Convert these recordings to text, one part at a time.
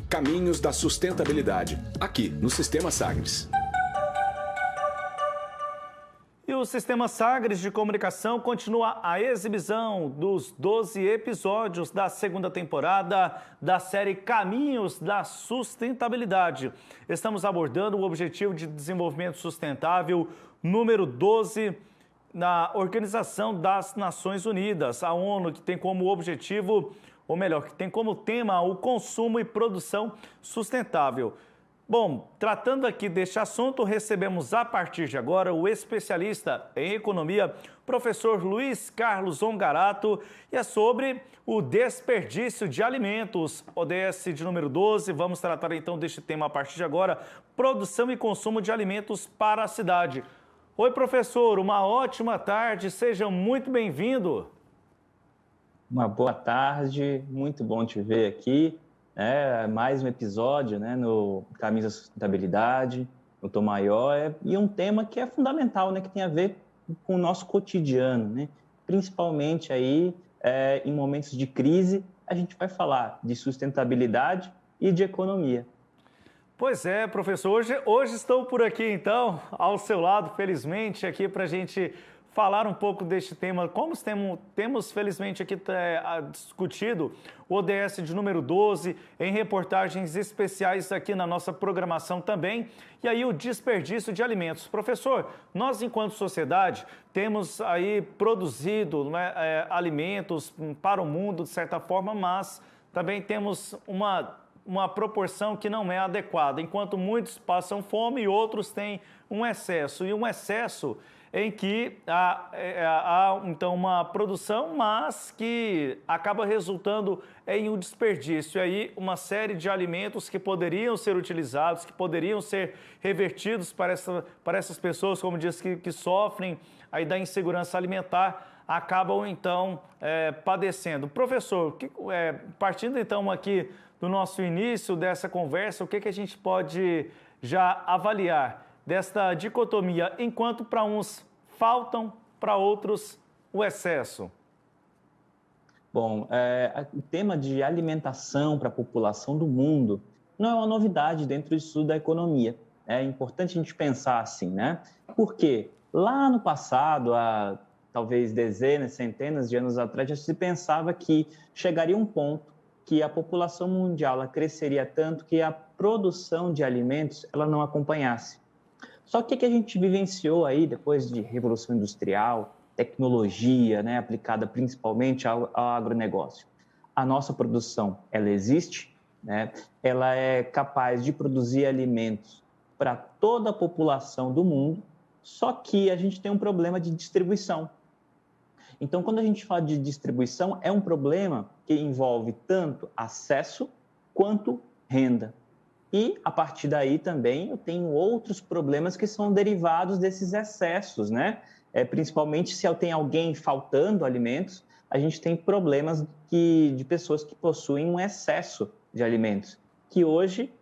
Caminhos da Sustentabilidade, aqui no Sistema Sagres. E o Sistema Sagres de Comunicação continua a exibição dos 12 episódios da segunda temporada da série Caminhos da Sustentabilidade. Estamos abordando o Objetivo de Desenvolvimento Sustentável número 12 na Organização das Nações Unidas, a ONU, que tem como objetivo, ou melhor, que tem como tema o consumo e produção sustentável. Bom, tratando aqui deste assunto, recebemos a partir de agora o especialista em economia, professor Luiz Carlos Ongarato, e é sobre o desperdício de alimentos, ODS de número 12. Vamos tratar então deste tema a partir de agora, produção e consumo de alimentos para a cidade. Oi, professor, uma ótima tarde, seja muito bem-vindo. Uma boa tarde, muito bom te ver aqui. Mais um episódio, no Caminhos da Sustentabilidade, no Tom Maior, e um tema que é fundamental, que tem a ver com o nosso cotidiano, principalmente aí em momentos de crise, a gente vai falar de sustentabilidade e de economia. Pois é, professor, hoje estou por aqui então, ao seu lado, felizmente, aqui para a gente falar um pouco deste tema. Como temos felizmente aqui discutido o ODS de número 12 em reportagens especiais aqui na nossa programação também, e aí o desperdício de alimentos. Professor, nós enquanto sociedade temos aí produzido alimentos para o mundo de certa forma, mas também temos uma proporção que não é adequada, enquanto muitos passam fome e outros têm um excesso, e um excesso em que há então uma produção, mas que acaba resultando em um desperdício. E aí uma série de alimentos que poderiam ser utilizados, que poderiam ser revertidos para essas pessoas, como diz, que sofrem aí da insegurança alimentar, acabam então padecendo. Professor, partindo então aqui do nosso início dessa conversa, o que a gente pode já avaliar desta dicotomia, enquanto para uns faltam, para outros o excesso? Bom, o tema de alimentação para a população do mundo não é uma novidade dentro do estudo da economia. É importante a gente pensar assim, Porque lá no passado, há talvez dezenas, centenas de anos atrás, já se pensava que chegaria um ponto que a população mundial ela cresceria tanto que a produção de alimentos ela não acompanhasse. Só que o que a gente vivenciou aí depois de Revolução Industrial, tecnologia, aplicada principalmente ao agronegócio? A nossa produção, ela existe, ela é capaz de produzir alimentos para toda a população do mundo, só que a gente tem um problema de distribuição. Então, quando a gente fala de distribuição, é um problema que envolve tanto acesso quanto renda. E, a partir daí, também, eu tenho outros problemas que são derivados desses excessos, Principalmente se eu tenho alguém faltando alimentos, a gente tem problemas de pessoas que possuem um excesso de alimentos, que hoje,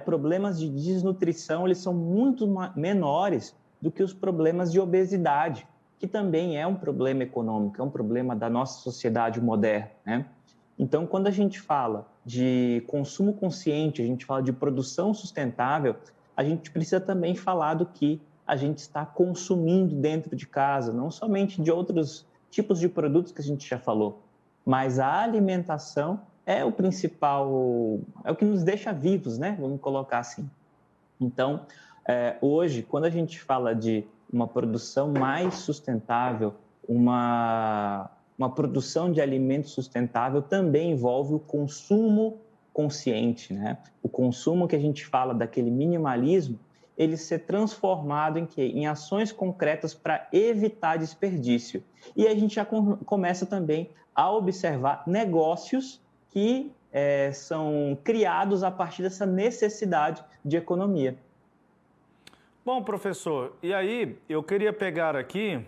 problemas de desnutrição, eles são muito menores do que os problemas de obesidade, que também é um problema econômico, é um problema da nossa sociedade moderna, Então, quando a gente fala de consumo consciente, a gente fala de produção sustentável, a gente precisa também falar do que a gente está consumindo dentro de casa, não somente de outros tipos de produtos que a gente já falou, mas a alimentação é o principal, é o que nos deixa vivos, Vamos colocar assim. Então, hoje, quando a gente fala de uma produção mais sustentável, uma produção de alimentos sustentável também envolve o consumo consciente, O consumo que a gente fala daquele minimalismo, ele ser transformado em quê? Em ações concretas para evitar desperdício. E a gente já começa também a observar negócios que são criados a partir dessa necessidade de economia. Bom, professor, e aí eu queria pegar aqui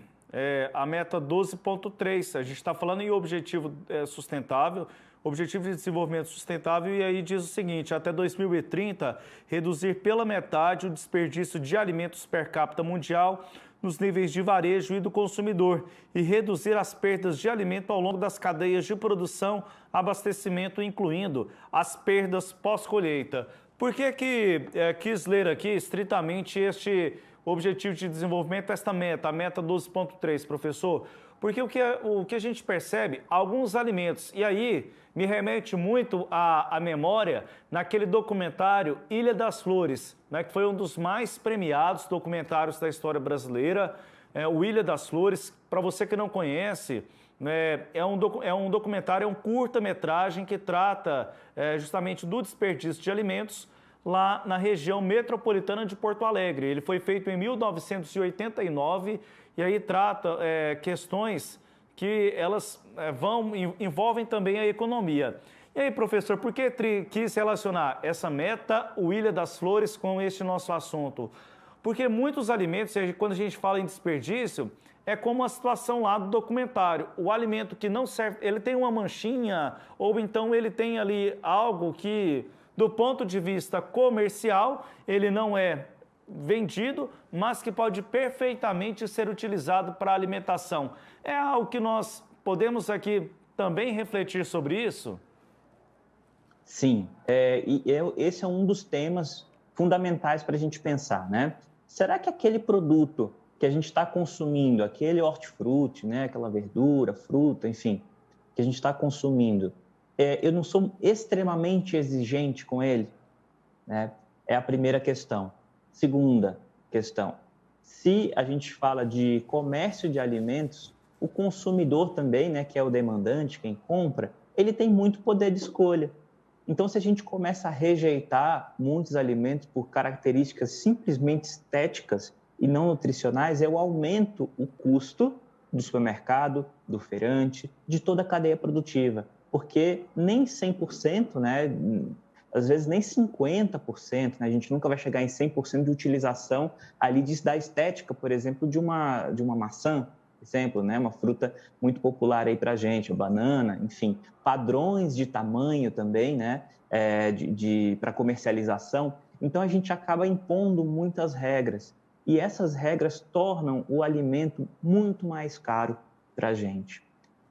a meta 12.3, a gente está falando em objetivo sustentável, objetivo de desenvolvimento sustentável, e aí diz o seguinte: até 2030, reduzir pela metade o desperdício de alimentos per capita mundial nos níveis de varejo e do consumidor e reduzir as perdas de alimento ao longo das cadeias de produção, abastecimento, incluindo as perdas pós-colheita. Por que quis ler aqui estritamente este objetivo de desenvolvimento, esta meta, a meta 12.3, professor? Porque o que a gente percebe, alguns alimentos, e aí me remete muito à memória naquele documentário Ilha das Flores, né, que foi um dos mais premiados documentários da história brasileira, o Ilha das Flores. Para você que não conhece, é um documentário, é um curta-metragem que trata justamente do desperdício de alimentos lá na região metropolitana de Porto Alegre. Ele foi feito em 1989 e aí trata questões que elas envolvem também a economia. E aí, professor, por que quis relacionar essa meta, o Ilha das Flores, com este nosso assunto? Porque muitos alimentos, quando a gente fala em desperdício, é como a situação lá do documentário. O alimento que não serve, ele tem uma manchinha, ou então ele tem ali algo que, do ponto de vista comercial, ele não é vendido, mas que pode perfeitamente ser utilizado para alimentação. É algo que nós podemos aqui também refletir sobre isso? Sim, esse é um dos temas fundamentais para a gente pensar, né? Será que aquele produto que a gente está consumindo, aquele hortifruti, né, aquela verdura, fruta, enfim, que a gente está consumindo, eu não sou extremamente exigente com ele, né? É a primeira questão. Segunda questão, se a gente fala de comércio de alimentos, o consumidor também, né, que é o demandante, quem compra, ele tem muito poder de escolha. Então, se a gente começa a rejeitar muitos alimentos por características simplesmente estéticas e não nutricionais, eu aumento o custo do supermercado, do feirante, de toda a cadeia produtiva, porque nem 100%, né, às vezes nem 50%, né? A gente nunca vai chegar em 100% de utilização ali da estética, por exemplo, de uma maçã, por exemplo, né? Uma fruta muito popular aí para a gente, a banana, enfim, padrões de tamanho também, né? Para comercialização. Então, a gente acaba impondo muitas regras e essas regras tornam o alimento muito mais caro para a gente.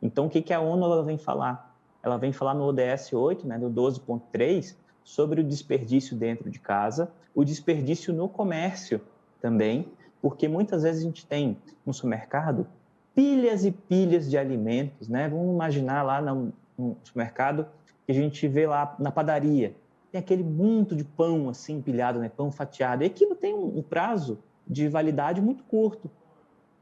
Então, o que a ONU ela vem falar? Ela vem falar no ODS 8, né, do 12.3, sobre o desperdício dentro de casa, o desperdício no comércio também, porque muitas vezes a gente tem no supermercado pilhas e pilhas de alimentos, né? Vamos imaginar lá no supermercado que a gente vê lá na padaria, tem aquele monte de pão assim empilhado, né? Pão fatiado, e aquilo tem um prazo de validade muito curto,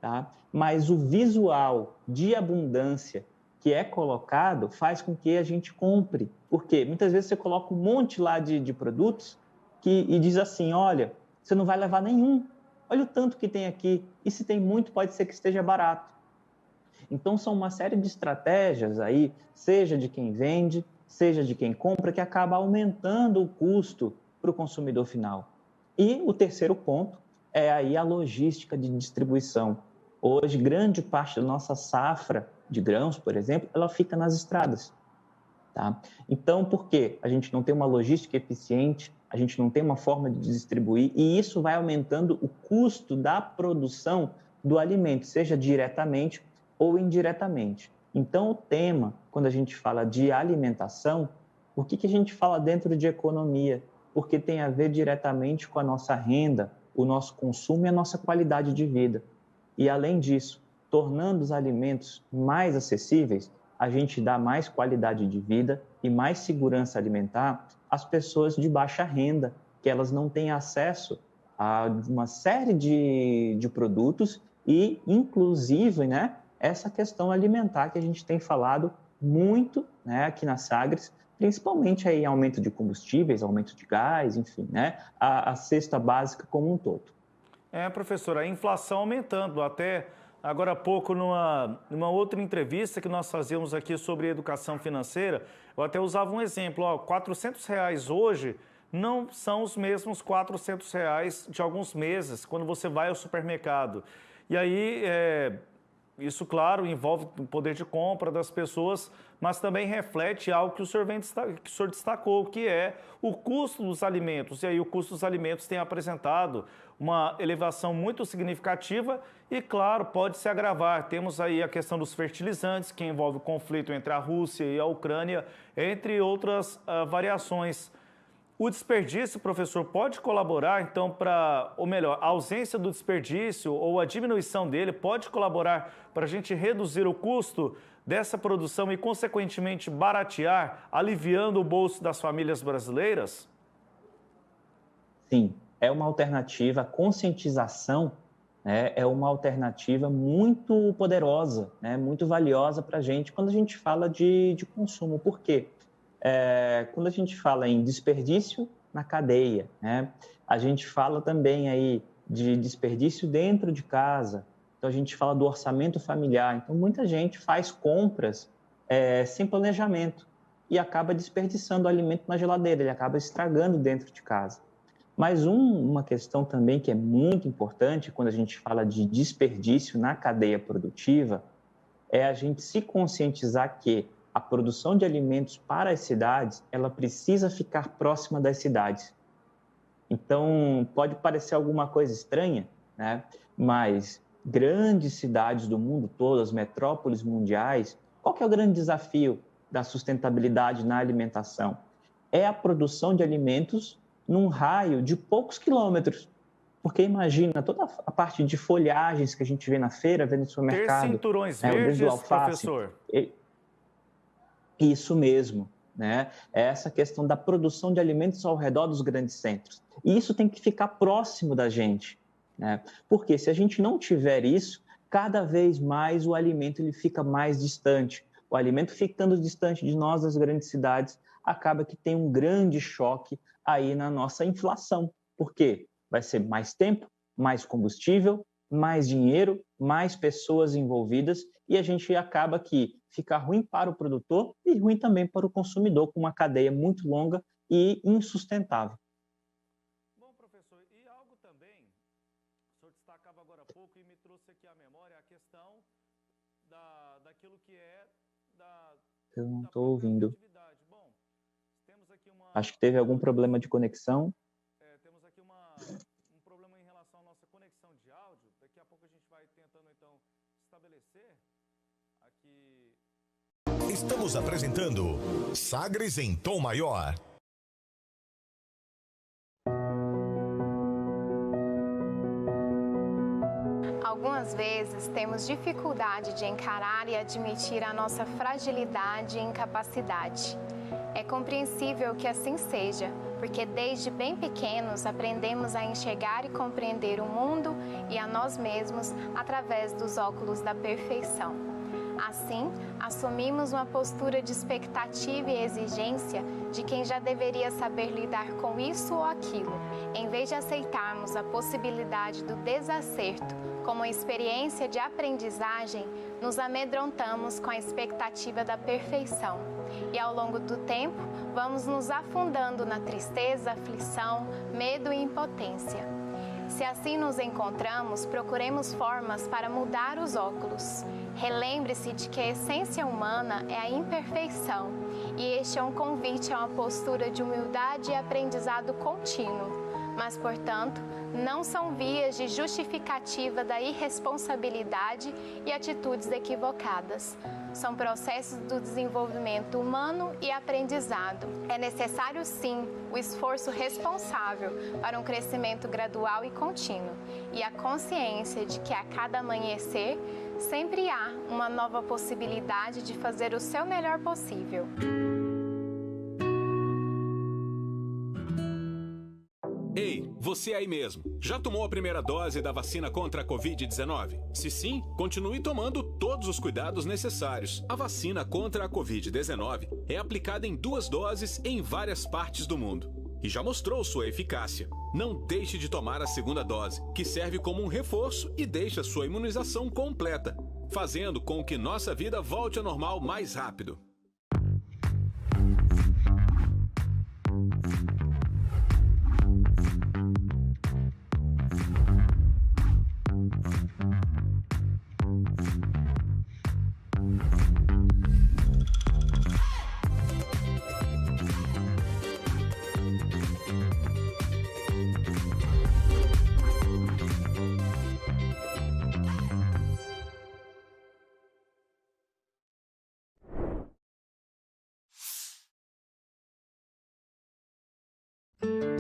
tá? Mas o visual de abundância que é colocado faz com que a gente compre. Por quê? Muitas vezes você coloca um monte lá de produtos e diz assim, olha, você não vai levar nenhum. Olha o tanto que tem aqui. E se tem muito, pode ser que esteja barato. Então, são uma série de estratégias aí, seja de quem vende, seja de quem compra, que acaba aumentando o custo para o consumidor final. E o terceiro ponto é aí a logística de distribuição. Hoje, grande parte da nossa safra de grãos, por exemplo, ela fica nas estradas. Tá? Então, por quê? A gente não tem uma logística eficiente, a gente não tem uma forma de distribuir, e isso vai aumentando o custo da produção do alimento, seja diretamente ou indiretamente. Então, o tema, quando a gente fala de alimentação, por que a gente fala dentro de economia? Porque tem a ver diretamente com a nossa renda, o nosso consumo e a nossa qualidade de vida. E, além disso, tornando os alimentos mais acessíveis, a gente dá mais qualidade de vida e mais segurança alimentar às pessoas de baixa renda, que elas não têm acesso a uma série de produtos e, inclusive, né, essa questão alimentar que a gente tem falado muito, né, aqui na Sagres, principalmente aí aumento de combustíveis, aumento de gás, enfim, né, a cesta básica como um todo. Professor, a inflação aumentando. Até agora há pouco, numa outra entrevista que nós fazíamos aqui sobre educação financeira, eu até usava um exemplo. R$400 hoje não são os mesmos R$400 de alguns meses, quando você vai ao supermercado. E aí, Isso, claro, envolve o poder de compra das pessoas, mas também reflete algo que o senhor destacou, que é o custo dos alimentos. E aí o custo dos alimentos tem apresentado uma elevação muito significativa e, claro, pode se agravar. Temos aí a questão dos fertilizantes, que envolve o conflito entre a Rússia e a Ucrânia, entre outras variações. O desperdício, professor, pode colaborar, então, ou melhor, a ausência do desperdício ou a diminuição dele pode colaborar para a gente reduzir o custo dessa produção e, consequentemente, baratear, aliviando o bolso das famílias brasileiras? Sim, é uma alternativa. A conscientização, né, é uma alternativa muito poderosa, né, muito valiosa para a gente quando a gente fala de consumo. Por quê? Quando a gente fala em desperdício na cadeia, né, a gente fala também aí de desperdício dentro de casa, então a gente fala do orçamento familiar. Então, muita gente faz compras sem planejamento e acaba desperdiçando o alimento na geladeira, ele acaba estragando dentro de casa. Mas uma questão também que é muito importante quando a gente fala de desperdício na cadeia produtiva é a gente se conscientizar que a produção de alimentos para as cidades, ela precisa ficar próxima das cidades. Então, pode parecer alguma coisa estranha, né? Mas grandes cidades do mundo todo, as metrópoles mundiais, qual que é o grande desafio da sustentabilidade na alimentação? É a produção de alimentos num raio de poucos quilômetros. Porque imagina toda a parte de folhagens que a gente vê na feira, vê no supermercado. Ter cinturões verdes, alface, professor. Isso mesmo, né? É essa questão da produção de alimentos ao redor dos grandes centros. E isso tem que ficar próximo da gente, né? Porque se a gente não tiver isso, cada vez mais o alimento ele fica mais distante. O alimento ficando distante de nós, das grandes cidades, acaba que tem um grande choque aí na nossa inflação. Por quê? Vai ser mais tempo, mais combustível, mais dinheiro, mais pessoas envolvidas e a gente acaba que fica ruim para o produtor e ruim também para o consumidor, com uma cadeia muito longa e insustentável. Bom, professor, e algo também, o senhor destacava agora há pouco e me trouxe aqui à memória a questão daquilo que é Eu não estou ouvindo. Bom, temos aqui Acho que teve algum problema de conexão. Temos aqui um problema em relação à nossa conexão de áudio. Daqui a pouco a gente vai tentando, então, estabelecer aqui. Estamos apresentando Sagres em Tom Maior. Algumas vezes temos dificuldade de encarar e admitir a nossa fragilidade e incapacidade. É compreensível que assim seja, porque desde bem pequenos aprendemos a enxergar e compreender o mundo e a nós mesmos através dos óculos da perfeição. Assim, assumimos uma postura de expectativa e exigência de quem já deveria saber lidar com isso ou aquilo, em vez de aceitarmos a possibilidade do desacerto como uma experiência de aprendizagem, nos amedrontamos com a expectativa da perfeição. E ao longo do tempo, vamos nos afundando na tristeza, aflição, medo e impotência. Se assim nos encontramos, procuremos formas para mudar os óculos. Relembre-se de que a essência humana é a imperfeição, e este é um convite a uma postura de humildade e aprendizado contínuo. Mas, portanto, não são vias de justificativa da irresponsabilidade e atitudes equivocadas. São processos do desenvolvimento humano e aprendizado. É necessário, sim, o esforço responsável para um crescimento gradual e contínuo, e a consciência de que a cada amanhecer sempre há uma nova possibilidade de fazer o seu melhor possível. Ei, você aí mesmo, já tomou a primeira dose da vacina contra a Covid-19? Se sim, continue tomando todos os cuidados necessários. A vacina contra a Covid-19 é aplicada em 2 doses em várias partes do mundo e já mostrou sua eficácia. Não deixe de tomar a segunda dose, que serve como um reforço e deixa sua imunização completa, fazendo com que nossa vida volte ao normal mais rápido.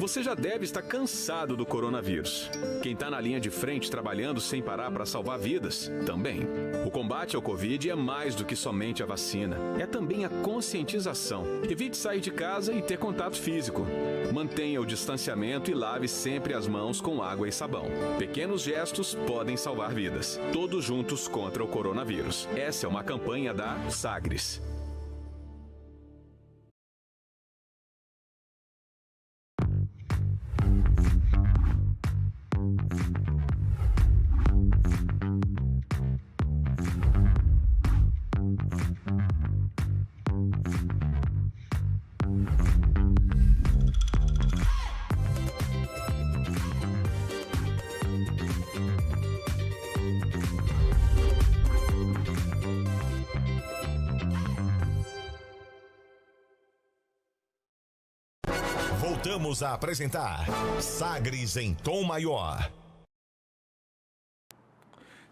Você já deve estar cansado do coronavírus. Quem está na linha de frente trabalhando sem parar para salvar vidas, também. O combate ao Covid é mais do que somente a vacina. É também a conscientização. Evite sair de casa e ter contato físico. Mantenha o distanciamento e lave sempre as mãos com água e sabão. Pequenos gestos podem salvar vidas. Todos juntos contra o coronavírus. Essa é uma campanha da Sagres. Voltamos a apresentar Sagres em Tom Maior.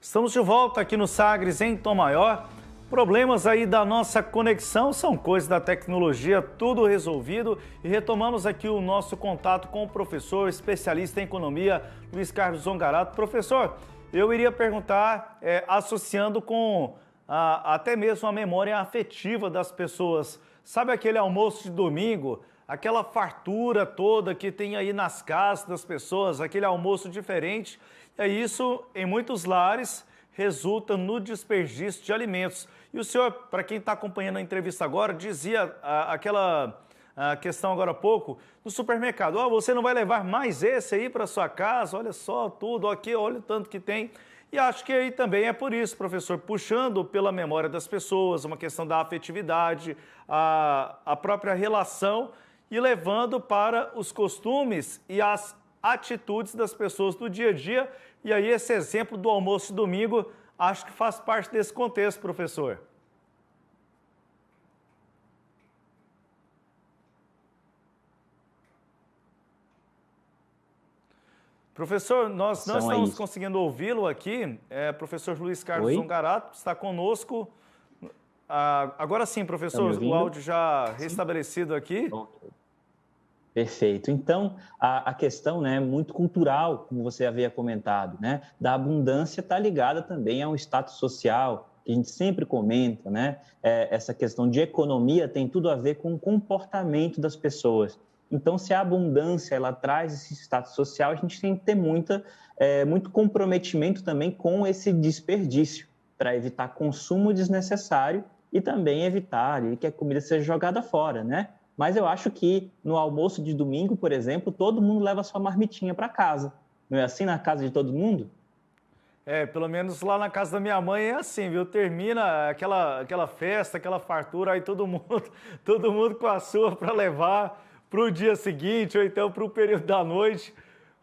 Estamos de volta aqui no Sagres em Tom Maior. Problemas aí da nossa conexão são coisas da tecnologia, tudo resolvido. E retomamos aqui o nosso contato com o professor especialista em economia, Luiz Carlos Zongarato. Professor, eu iria perguntar, associando com até mesmo a memória afetiva das pessoas. Sabe aquele almoço de domingo? Aquela fartura toda que tem aí nas casas das pessoas, aquele almoço diferente. E isso, em muitos lares, resulta no desperdício de alimentos. E o senhor, para quem está acompanhando a entrevista agora, dizia aquela questão agora há pouco, no supermercado. Você não vai levar mais esse aí para sua casa? Olha só tudo, aqui, olha o tanto que tem. E acho que aí também é por isso, professor, puxando pela memória das pessoas, uma questão da afetividade, a própria relação, e levando para os costumes e as atitudes das pessoas do dia a dia. E aí esse exemplo do almoço de domingo, acho que faz parte desse contexto, professor. Professor, nós não estamos conseguindo ouvi-lo aqui. Professor Luiz Carlos Zongarato está conosco. Agora sim, professor, o áudio já restabelecido aqui. Perfeito. Então, a questão, né, muito cultural, como você havia comentado, né, da abundância está ligada também a um status social, que a gente sempre comenta, né? Essa questão de economia tem tudo a ver com o comportamento das pessoas. Então, se a abundância ela traz esse status social, a gente tem que ter muito comprometimento também com esse desperdício, para evitar consumo desnecessário e também evitar que a comida seja jogada fora, né? Mas eu acho que no almoço de domingo, por exemplo, todo mundo leva sua marmitinha para casa. Não é assim na casa de todo mundo? Pelo menos lá na casa da minha mãe é assim, viu? Termina aquela festa, aquela fartura, aí todo mundo com a sua para levar para o dia seguinte ou então para o período da noite.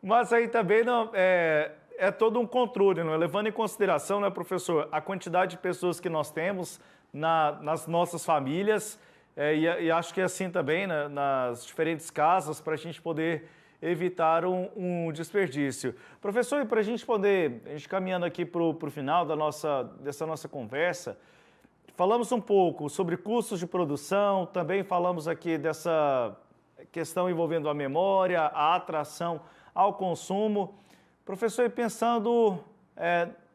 Mas aí também não, é todo um controle, não é? Levando em consideração, né, professor, a quantidade de pessoas que nós temos nas nossas famílias. E acho que é assim também, né, nas diferentes casas, para a gente poder evitar um desperdício. Professor, e para a gente caminhando aqui para o final dessa nossa conversa, falamos um pouco sobre custos de produção, também falamos aqui dessa questão envolvendo a memória, a atração ao consumo. Professor, e pensando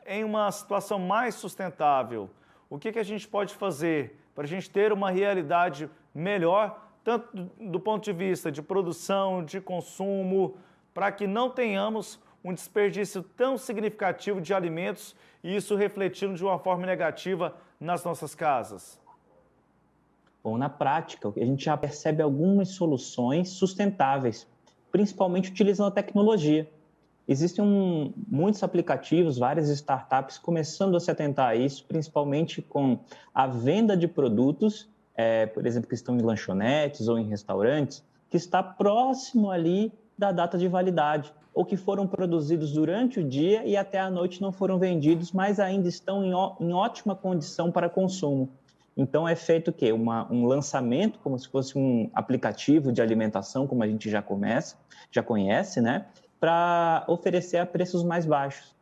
em uma situação mais sustentável, o que a gente pode fazer para a gente ter uma realidade melhor, tanto do ponto de vista de produção, de consumo, para que não tenhamos um desperdício tão significativo de alimentos e isso refletindo de uma forma negativa nas nossas casas? Bom, na prática, a gente já percebe algumas soluções sustentáveis, principalmente utilizando a tecnologia. Existem muitos aplicativos, várias startups começando a se atentar a isso, principalmente com a venda de produtos, por exemplo, que estão em lanchonetes ou em restaurantes, que está próximo ali da data de validade, ou que foram produzidos durante o dia e até à noite não foram vendidos, mas ainda estão em ótima condição para consumo. Então, é feito o quê? Um lançamento, como se fosse um aplicativo de alimentação, como a gente já conhece, né? Para oferecer a preços mais baixos.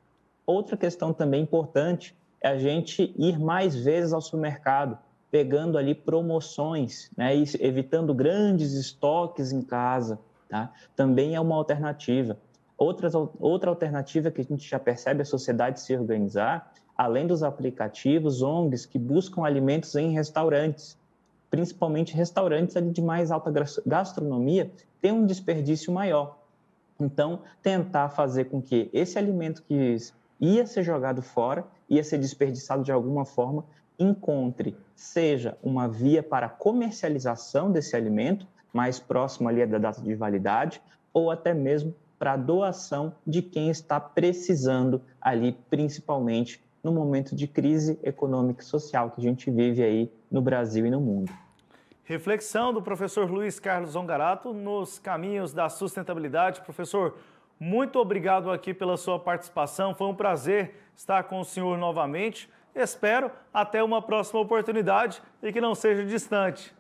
Outra questão também importante é a gente ir mais vezes ao supermercado, pegando ali promoções, né, e evitando grandes estoques em casa. tá? Também é uma alternativa. Outra alternativa que a gente já percebe a sociedade se organizar, além dos aplicativos, ONGs que buscam alimentos em restaurantes, principalmente restaurantes ali de mais alta gastronomia, tem um desperdício maior. Então, tentar fazer com que esse alimento que ia ser jogado fora, ia ser desperdiçado de alguma forma, encontre, seja uma via para a comercialização desse alimento, mais próximo ali da data de validade, ou até mesmo para a doação de quem está precisando ali, principalmente no momento de crise econômica e social que a gente vive aí no Brasil e no mundo. Reflexão do professor Luiz Carlos Zongarato nos caminhos da sustentabilidade. Professor, muito obrigado aqui pela sua participação. Foi um prazer estar com o senhor novamente. Espero até uma próxima oportunidade e que não seja distante.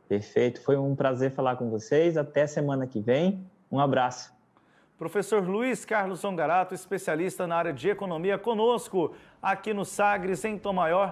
Perfeito. Foi um prazer falar com vocês. Até semana que vem. Um abraço. Professor Luiz Carlos Zongarato, especialista na área de economia, conosco aqui no Sagres, em Tom Maior.